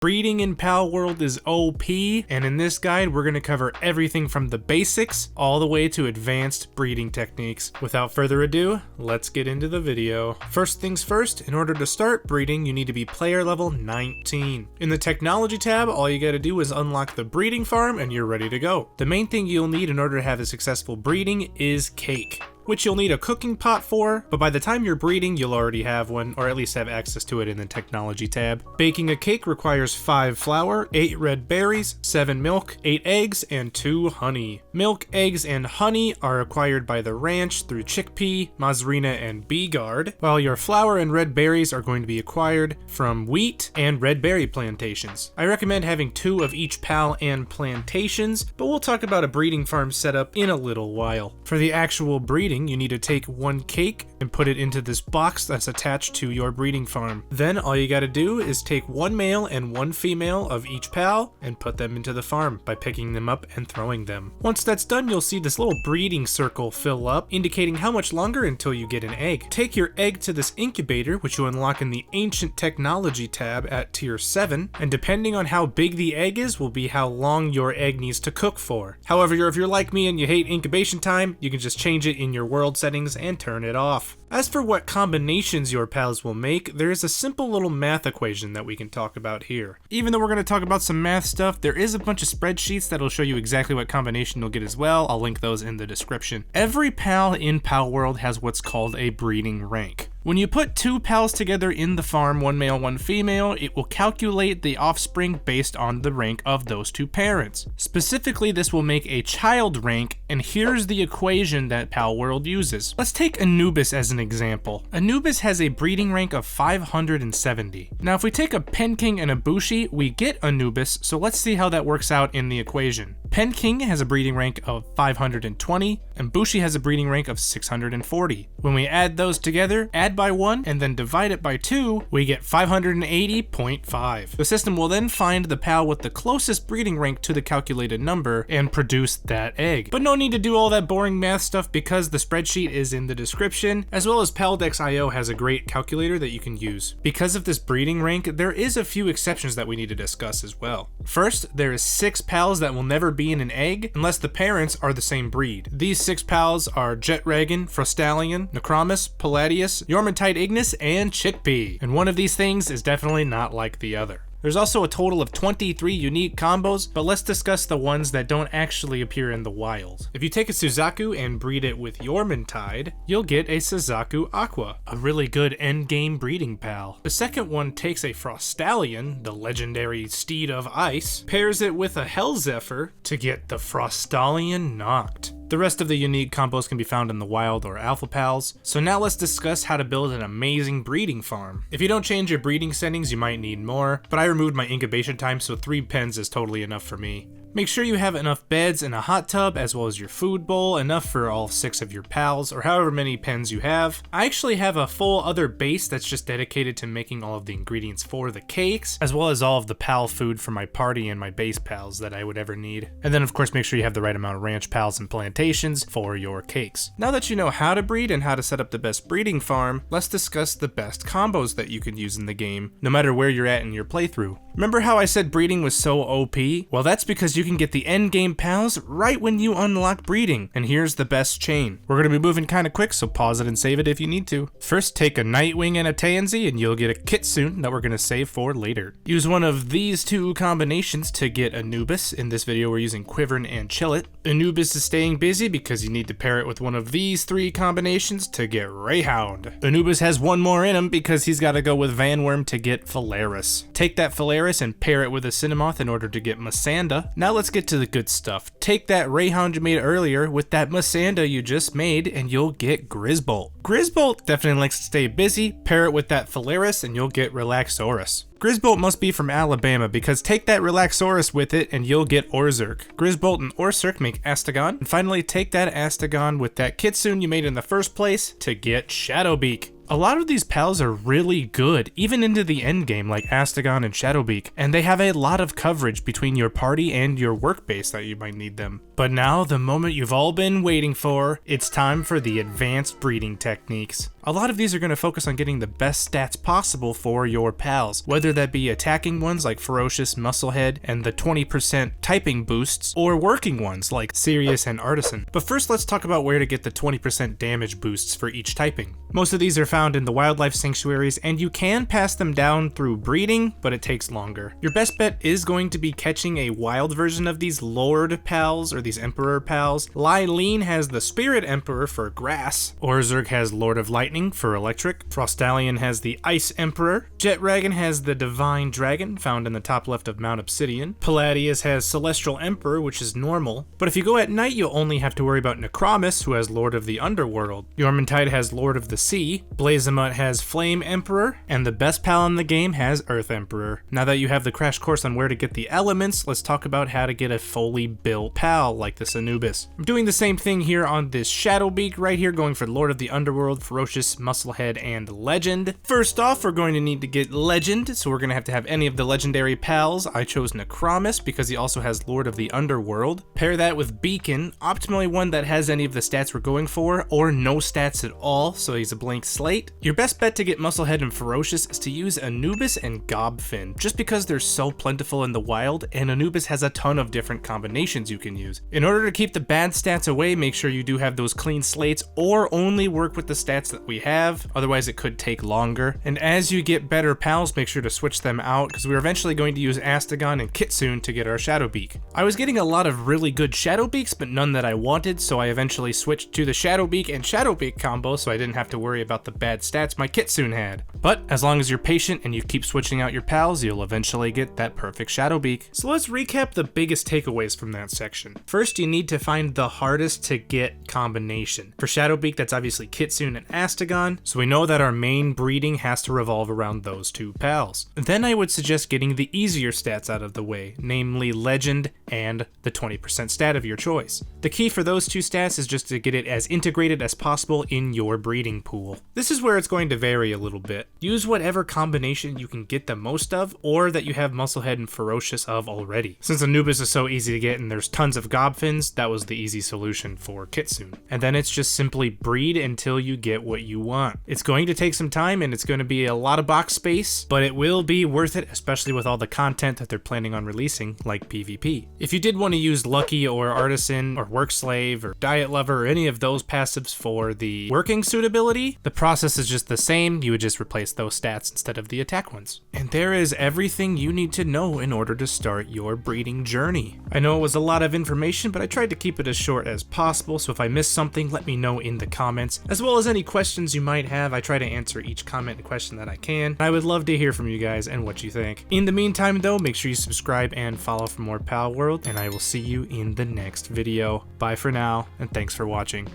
Breeding in Palworld is OP, and in this guide we're going to cover everything from the basics all the way to advanced breeding techniques. Without further ado, let's get into the video. First things first, in order to start breeding you need to be player level 19. In the technology tab, all you gotta do is unlock the breeding farm and you're ready to go. The main thing you'll need in order to have a successful breeding is cake, which you'll need a cooking pot for, but by the time you're breeding, you'll already have one, or at least have access to it in the technology tab. Baking a cake requires 5 flour, 8 red berries, 7 milk, 8 eggs, and 2 honey. Milk, eggs, and honey are acquired by the ranch through chickpea, mazarina, and bee guard, while your flour and red berries are going to be acquired from wheat and red berry plantations. I recommend having 2 of each pal and plantations, but we'll talk about a breeding farm setup in a little while. For the actual breeding, you need to take 1 cake and put it into this box that's attached to your breeding farm. Then all you gotta do is take 1 male and 1 female of each pal and put them into the farm by picking them up and throwing them. Once that's done, you'll see this little breeding circle fill up, indicating how much longer until you get an egg. Take your egg to this incubator, which you unlock in the Ancient Technology tab at tier 7, and depending on how big the egg is will be how long your egg needs to cook for. However, if you're like me and you hate incubation time, you can just change it in your world settings and turn it off. As for what combinations your pals will make, there is a simple little math equation that we can talk about here. Even though we're going to talk about some math stuff, there is a bunch of spreadsheets that'll show you exactly what combination you'll get as well. I'll link those in the description. Every pal in Palworld has what's called a breeding rank. When you put 2 pals together in the farm, 1 male, 1 female, it will calculate the offspring based on the rank of those 2 parents. Specifically, this will make a child rank, and here's the equation that Palworld uses. Let's take Anubis as an example. Anubis has a breeding rank of 570. Now, if we take a Penking and a Bushi, we get Anubis, so let's see how that works out in the equation. Penking has a breeding rank of 520, and Bushi has a breeding rank of 640. When we add those together, add by 1, and then divide it by 2, we get 580.5. The system will then find the pal with the closest breeding rank to the calculated number and produce that egg. But no need to do all that boring math stuff because the spreadsheet is in the description, as well as Paldex.io has a great calculator that you can use. Because of this breeding rank, there is a few exceptions that we need to discuss as well. First, there is 6 pals that will never be in an egg unless the parents are the same breed. These 6 pals are Jetragon, Frostallion, Necromus, Palladius, Yormantide Ignis, and Chickpea, and one of these things is definitely not like the other. There's also a total of 23 unique combos, but let's discuss the ones that don't actually appear in the wild. If you take a Suzaku and breed it with Yormantide, you'll get a Suzaku Aqua, a really good endgame breeding pal. The second one takes a Frostallion, the legendary steed of ice, pairs it with a Hellzephyr to get the Frostallion Noct. The rest of the unique combos can be found in the wild or alpha pals. So now let's discuss how to build an amazing breeding farm. If you don't change your breeding settings, you might need more, but I removed my incubation time, so 3 pens is totally enough for me. Make sure you have enough beds and a hot tub, as well as your food bowl, enough for all 6 of your pals, or however many pens you have. I actually have a full other base that's just dedicated to making all of the ingredients for the cakes, as well as all of the pal food for my party and my base pals that I would ever need. And then of course make sure you have the right amount of ranch pals and plantations for your cakes. Now that you know how to breed and how to set up the best breeding farm, let's discuss the best combos that you can use in the game, no matter where you're at in your playthrough. Remember how I said breeding was so OP? Well, that's because you can get the end game pals right when you unlock breeding, and here's the best chain. We're going to be moving kind of quick, so pause it and save it if you need to. First, take a Nightwing and a Tansy, and you'll get a Kitsune that we're going to save for later. Use one of these 2 combinations to get Anubis. In this video, we're using Quivern and Chillet. Anubis is staying busy because you need to pair it with one of these 3 combinations to get Rayhound. Anubis has 1 more in him because he's got to go with Vanworm to get Phalaris. Take that Phalaris and pair it with a Cinnamoth in order to get Masanda. Now let's get to the good stuff. Take that Rayhound you made earlier with that Masanda you just made and you'll get Grisbolt. Grisbolt definitely likes to stay busy. Pair it with that Phalaris and you'll get Relaxaurus. Grisbolt must be from Alabama because take that Relaxaurus with it and you'll get Orzurk. Grisbolt and Orzurk make Astagon. And finally take that Astagon with that Kitsune you made in the first place to get Shadowbeak. A lot of these pals are really good, even into the endgame like Astagon and Shadowbeak, and they have a lot of coverage between your party and your work base that you might need them. But now, the moment you've all been waiting for, it's time for the advanced breeding techniques. A lot of these are going to focus on getting the best stats possible for your pals, whether that be attacking ones like Ferocious, Musclehead, and the 20% typing boosts, or working ones like Serious and Artisan. But first let's talk about where to get the 20% damage boosts for each typing. Most of these are found in the wildlife sanctuaries, and you can pass them down through breeding, but it takes longer. Your best bet is going to be catching a wild version of these Lord pals, or these Emperor pals. Lylene has the Spirit Emperor for grass, Orzerg has Lord of Lightning for electric, Frostallion has the Ice Emperor, Jetragon has the Divine Dragon, found in the top left of Mount Obsidian, Palladius has Celestial Emperor, which is normal, but if you go at night you'll only have to worry about Necromus, who has Lord of the Underworld, Jormungandr has Lord of the Sea, Blazamut has Flame Emperor, and the best pal in the game has Earth Emperor. Now that you have the crash course on where to get the elements, let's talk about how to get a fully built pal like this Anubis. I'm doing the same thing here on this Shadowbeak right here, going for Lord of the Underworld, Ferocious, Musclehead, and Legend. First off, we're going to need to get Legend, so we're going to have any of the legendary pals. I chose Necromus because he also has Lord of the Underworld. Pair that with Beacon, optimally one that has any of the stats we're going for, or no stats at all, so he's a blank slate. Your best bet to get Musclehead and Ferocious is to use Anubis and Gobfin, just because they're so plentiful in the wild, and Anubis has a ton of different combinations you can use. In order to keep the bad stats away, make sure you do have those clean slates, or only work with the stats that we have, otherwise it could take longer. And as you get better pals, make sure to switch them out, because we're eventually going to use Astagon and Kitsune to get our Shadowbeak. I was getting a lot of really good Shadowbeaks, but none that I wanted, so I eventually switched to the Shadowbeak and Shadowbeak combo, so I didn't have to worry about the bad stats my Kitsune had. But as long as you're patient and you keep switching out your pals, you'll eventually get that perfect Shadowbeak. So let's recap the biggest takeaways from that section. First, you need to find the hardest to get combination. For Shadowbeak, that's obviously Kitsune and Astagon, so we know that our main breeding has to revolve around those two pals. Then I would suggest getting the easier stats out of the way, namely Legend and the 20% stat of your choice. The key for those two stats is just to get it as integrated as possible in your breeding pool. This is where it's going to vary a little bit. Use whatever combination you can get the most of, or that you have Musclehead and Ferocious of already. Since Anubis is so easy to get and there's tons of Gobfins, that was the easy solution for Kitsune. And then it's just simply breed until you get what you want. It's going to take some time and it's going to be a lot of box space, but it will be worth it, especially with all the content that they're planning on releasing, like PvP. If you did want to use Lucky or Artisan or Work Slave or Diet Lover or any of those passives for the working suitability, the process is just the same. You would just replace those stats instead of the attack ones. And there is everything you need to know in order to start your breeding journey. I know it was a lot of information, but I tried to keep it as short as possible, so if I missed something, let me know in the comments, as well as any questions you might have. I try to answer each comment and question that I can. I would love to hear from you guys and what you think. In the meantime though, make sure you subscribe and follow for more Palworld, and I will see you in the next video. Bye for now, and thanks for watching.